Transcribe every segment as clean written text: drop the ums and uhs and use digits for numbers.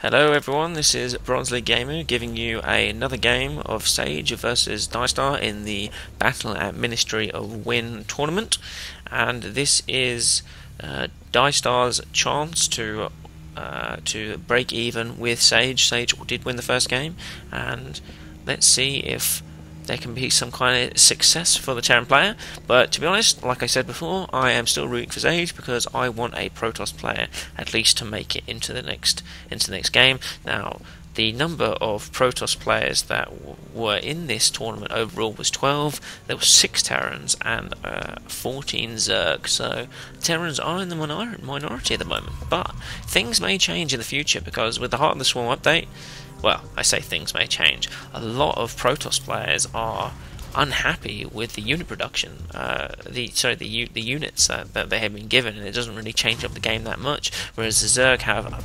Hello everyone, this is Bronze League Gamer giving you another game of Sage versus DieStar in the Battle at Ministry of Win tournament, and this is DieStar's chance to break even with Sage. Sage did win the first game, and let's see if there can be some kind of success for the Terran player. But to be honest, like I said before, I am still rooting for Sage because I want a Protoss player at least to make it into the next game. Now, the number of Protoss players that were in this tournament overall was 12. There were 6 Terrans and 14 Zerg, so Terrans are in the minority at the moment. But things may change in the future because with the Heart of the Swarm update, well, I say things may change. A lot of Protoss players are unhappy with the unit production, the units that they have been given, and it doesn't really change up the game that much. Whereas the Zerg have a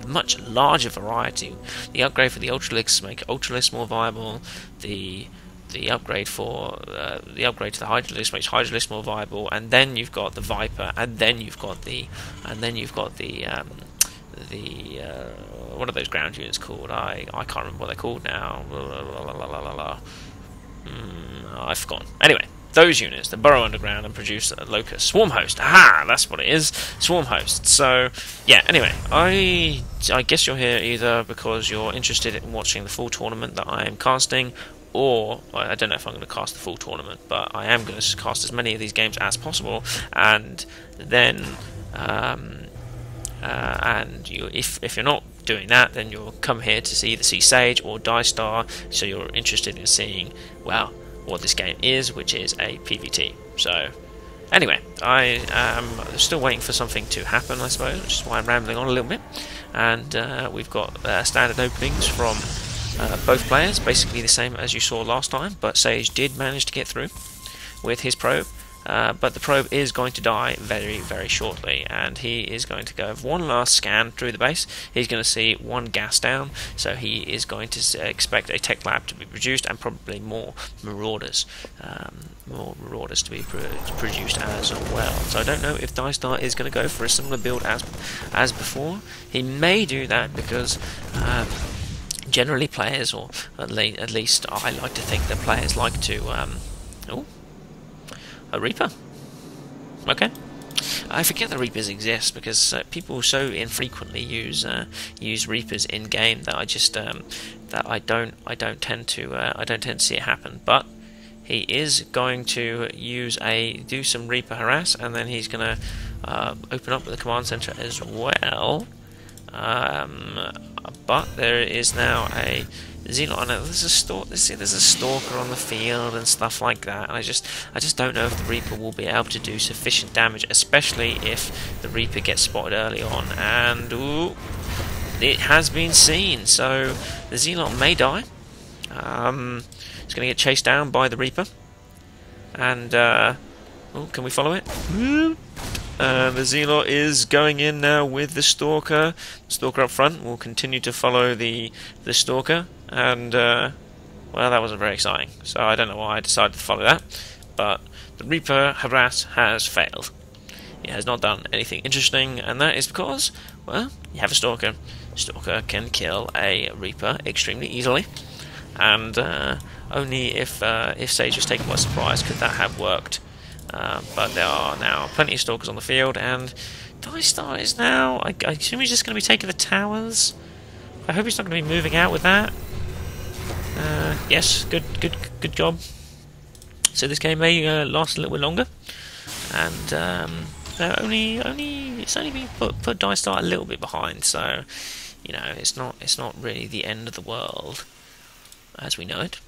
much larger variety. The upgrade for the Ultralisk make Ultralisk more viable. The upgrade for the upgrade to the Hydralisk makes Hydralisk more viable, and then you've got the Viper, and then you've got the what are those ground units called? I can't remember what they're called now. I've forgotten. Anyway, those units that burrow underground and produce a locust. Swarm host. Aha, that's what it is. Swarm host. So, yeah, anyway, I guess you're here either because you're interested in watching the full tournament that I am casting, or I don't know if I'm going to cast the full tournament, but I am going to cast as many of these games as possible, and then if you're not doing that, then you'll come here to either see Sage or DieStar, so you're interested in seeing, well, what this game is, which is a PvT. So, anyway, I am still waiting for something to happen, I suppose, which is why I'm rambling on a little bit. And we've got standard openings from both players, basically the same as you saw last time, but Sage did manage to get through with his probe. But the probe is going to die very, very shortly, and he is going to go have one last scan through the base. He's going to see one gas down, so he is going to expect a tech lab to be produced, and probably more marauders to be produced as well. So I don't know if DieStar is going to go for a similar build as before. He may do that because generally players, or at least I like to think that players like to a Reaper? Okay. I forget that Reapers exist because people so infrequently use Reapers in game that I just that I don't tend to see it happen. But he is going to do some Reaper harass, and then he's going to open up the command center as well. But there is now a Xenon. I know there's a stalker on the field and stuff like that. And I just don't know if the Reaper will be able to do sufficient damage, especially if the Reaper gets spotted early on. And ooh, it has been seen. So the Xenon may die. It's going to get chased down by the Reaper. And can we follow it? The Zealot is going in now with the Stalker. The Stalker up front will continue to follow the Stalker, and well, that wasn't very exciting. So I don't know why I decided to follow that, but the Reaper harass has failed. It has not done anything interesting, and that is because, well, you have a Stalker. Stalker can kill a Reaper extremely easily, and only if Sage was taken by surprise could that have worked. But there are now plenty of Stalkers on the field, and DieStar is now, I assume he's just going to be taking the towers. I hope he's not going to be moving out with that. Yes, good job. So this game may last a little bit longer, and it's only been put DieStar a little bit behind, so you know it's not really the end of the world as we know it.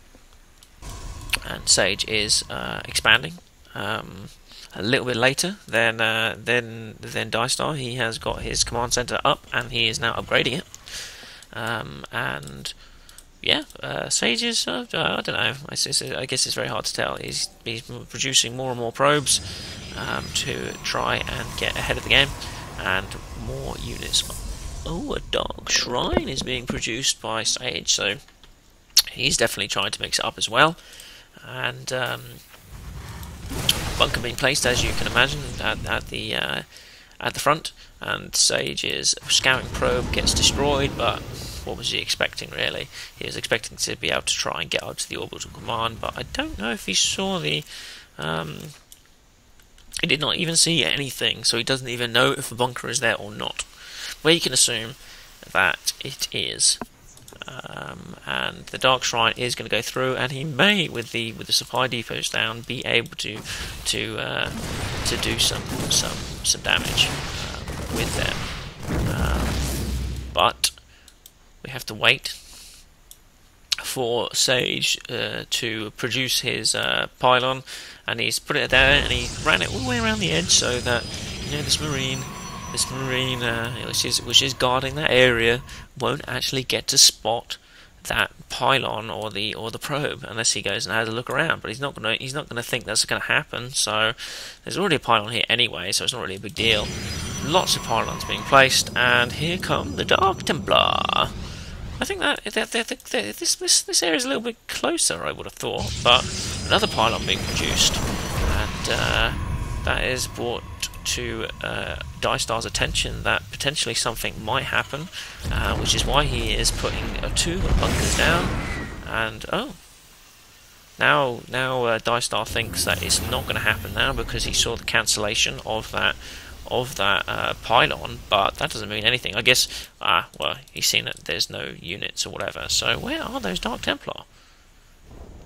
And Sage is expanding. A little bit later than DieStar. He has got his command center up, and he is now upgrading it. And yeah, Sage is I don't know. I guess it's very hard to tell. He's producing more and more probes to try and get ahead of the game, and more units. Oh, a dark shrine is being produced by Sage, so he's definitely trying to mix it up as well. And bunker being placed, as you can imagine, at the at the front, and Sage's scouting probe gets destroyed, but what was he expecting, really? He was expecting to be able to try and get up to the orbital command, but I don't know if he saw the... he did not even see anything, so he doesn't even know if a bunker is there or not. Well, you can assume that it is. And the Dark Shrine is going to go through, and he may, with the supply depots down, be able to do some damage with them. But we have to wait for Sage to produce his pylon, and he's put it there, and he ran it all the way around the edge so that this marine which is guarding that area won't actually get to spot that pylon or the probe unless he goes and has a look around. But he's not gonna think that's gonna happen. So there's already a pylon here anyway, so it's not really a big deal. Lots of pylons being placed, and here come the Dark Templar. I think that this area is a little bit closer, I would have thought, but another pylon being produced, and that is brought to DieStar's attention that potentially something might happen, which is why he is putting 2 bunkers down. And now DieStar thinks that it's not going to happen now because he saw the cancellation of that pylon, but that doesn't mean anything. I guess well, he's seen that there's no units or whatever. So where are those Dark Templar?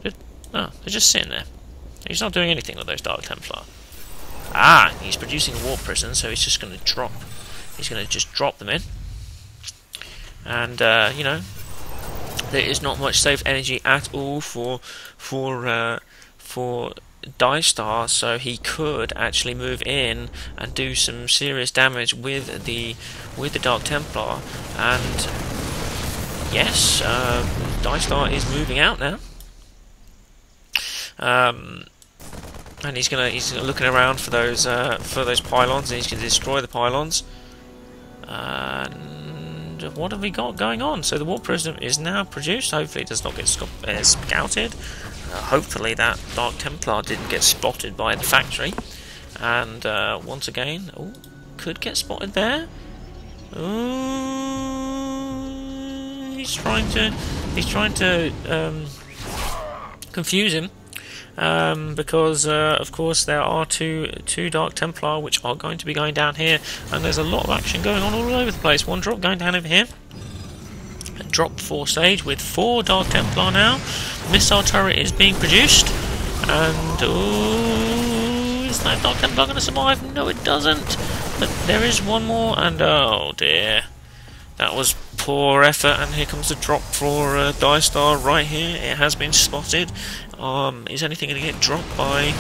They're just sitting there. He's not doing anything with those Dark Templar. He's producing a warp prison, so he's just going to drop. He's going to just drop them in, and there is not much saved energy at all for DieStar, so he could actually move in and do some serious damage with the Dark Templar. And yes, DieStar is moving out now. And he's looking around for those pylons, and he's going to destroy the pylons. And what have we got going on? So the warp prism is now produced. Hopefully it does not get scouted. Hopefully that Dark Templar didn't get spotted by the factory. And once again, could get spotted there. He's trying to confuse him. Because of course there are two Dark Templar which are going to be going down here, and there's a lot of action going on all over the place. One drop going down over here, a drop for Sage with 4 Dark Templar now. Missile turret is being produced, and is that Dark Templar going to survive? No, it doesn't. But there is one more, and oh dear, that was poor effort. And here comes the drop for DieStar right here. It has been spotted. Is anything going to get dropped by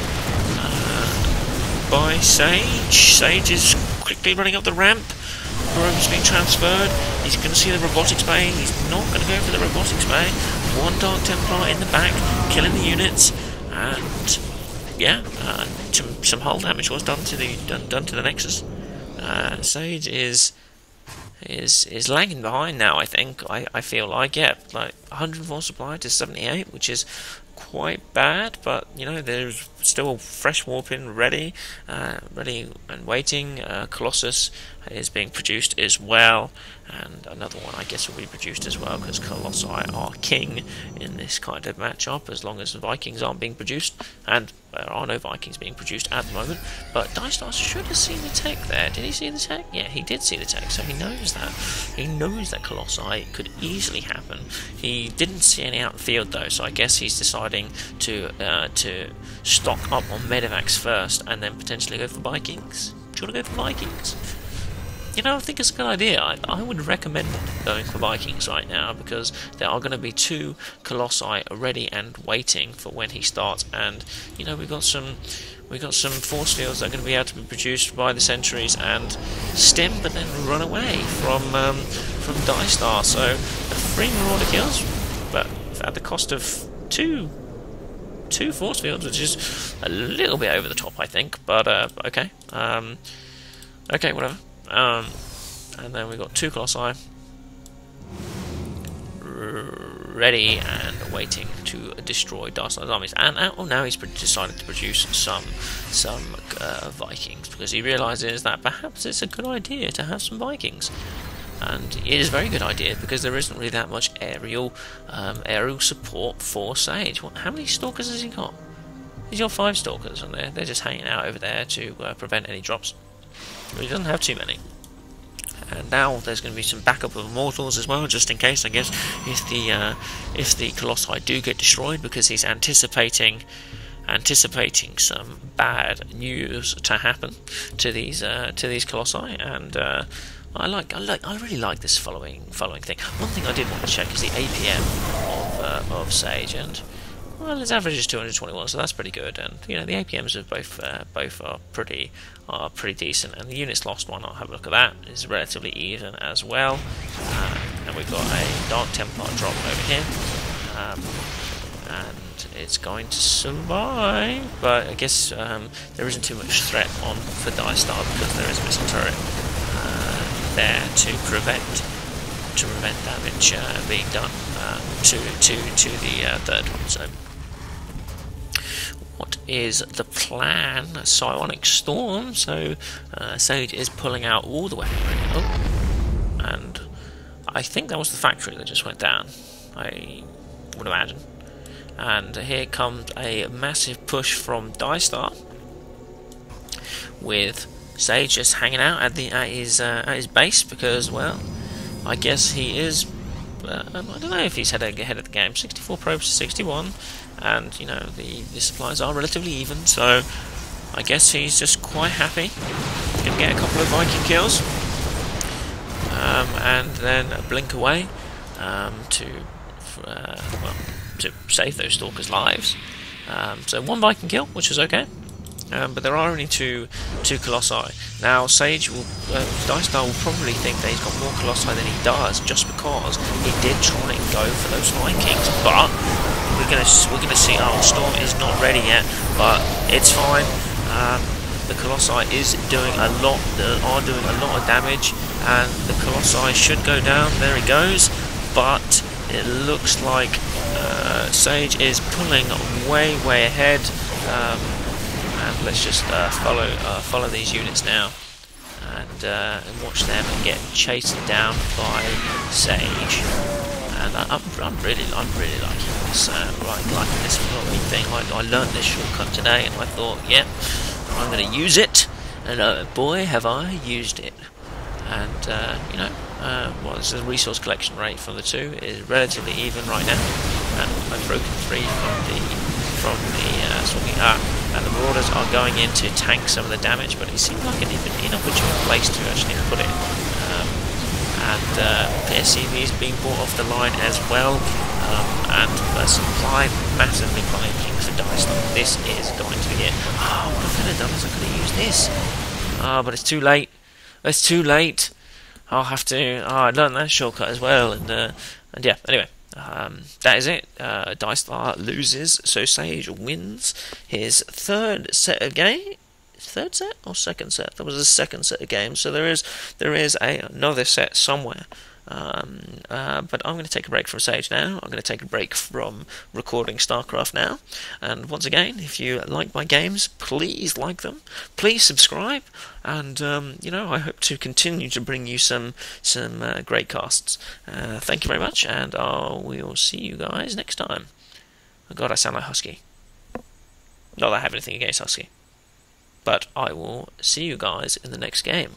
Sage? Sage is quickly running up the ramp. Probe's being transferred. He's going to see the robotics bay. He's not going to go for the robotics bay. 1 Dark Templar in the back, killing the units, and yeah, some hull damage was done to the Nexus. Sage is lagging behind now. I think I feel like 104 supply to 78, which is quite bad, but there's still fresh warp in ready and waiting. Colossus is being produced as well, and another one I guess will be produced as well, because Colossi are king in this kind of matchup as long as the Vikings aren't being produced, and there are no Vikings being produced at the moment. But DieStar should have seen the tech there. Did he see the tech? Yeah, he did see the tech, so he knows that. He knows that Colossi could easily happen. He didn't see any out in the field though, so I guess he's deciding to stock up on medevacs first and then potentially go for Vikings. Do you want to go for Vikings? I think it's a good idea. I would recommend going for Vikings right now, because there are going to be 2 Colossi ready and waiting for when he starts, and we've got some force fields that are going to be able to be produced by the sentries and stem, but then run away from DieStar. So 3 Marauder kills, but at the cost of two force fields, which is a little bit over the top, I think. But okay, okay, whatever. And then we've got 2 Colossi ready and waiting to destroy DieStar's armies. And now he's decided to produce some Vikings, because he realises that perhaps it's a good idea to have some Vikings. And it is a very good idea, because there isn't really that much aerial support for Sage. How many Stalkers has he got? He's got 5 Stalkers, and they're just hanging out over there to prevent any drops. But he doesn't have too many. And now there's going to be some backup of Immortals as well, just in case, I guess, if the Colossi do get destroyed, because he's anticipating some bad news to happen to these Colossi. And I really like this following thing. One thing I did want to check is the APM of Sage, and well, his average is 221, so that's pretty good. And you know, the APMs of both are pretty decent. And the units lost one, I'll have a look at that, is relatively even as well. And we've got a Dark Templar drop over here, and it's going to survive. But I guess there isn't too much threat on for DieStar, because there is a missile turret there to prevent damage being done to the third one. So what is the plan? Psionic Storm. So Sage is pulling out all the weaponry. Oh, and I think that was the factory that just went down, I would imagine. And here comes a massive push from DieStar, with Sage just hanging out at his base, because, well, I guess he is. I don't know if he's ahead of the game. 64 probes to 61, and you know the supplies are relatively even, so I guess he's just quite happy. Gonna get a couple of Viking kills, and then blink away to save those Stalkers' lives. So 1 Viking kill, which is okay. But there are only two Colossi. Now Sage will, DieStar will probably think that he's got more Colossi than he does, just because he did try and go for those Vikings. But we're gonna see. Oh, Storm is not ready yet, but it's fine. The Colossi is doing a lot. Are doing a lot of damage, and the Colossi should go down. There he goes. But it looks like Sage is pulling way ahead. And let's just follow these units now, and watch them get chased down by Sage. And I'm really liking this, liking this following thing. I learned this shortcut today, and I thought, yep, I'm going to use it, and boy, have I used it. And you know, well, the resource collection rate from the two is relatively even right now, and I've broken free from the Stalking. And the Marauders are going in to tank some of the damage, but it seemed like an inopportune place to actually put it. And PSCV is being brought off the line as well, and supply massively climbing for DieStar. This is going to be it. Oh, what I could have done is I could have used this. But it's too late. It's too late. I'll have to. I learned that shortcut as well, and yeah. Anyway. That is it. DieStar loses, so Sage wins his third set of game. Third set or second set? That was the second set of games. So there is another set somewhere. But I'm going to take a break from Sage now. I'm going to take a break from recording Starcraft now. And once again, if you like my games, please like them. Please subscribe. And you know, I hope to continue to bring you some great casts. Thank you very much, and we'll see you guys next time. Oh God, I sound like Husky. Not that I have anything against Husky, but I will see you guys in the next game.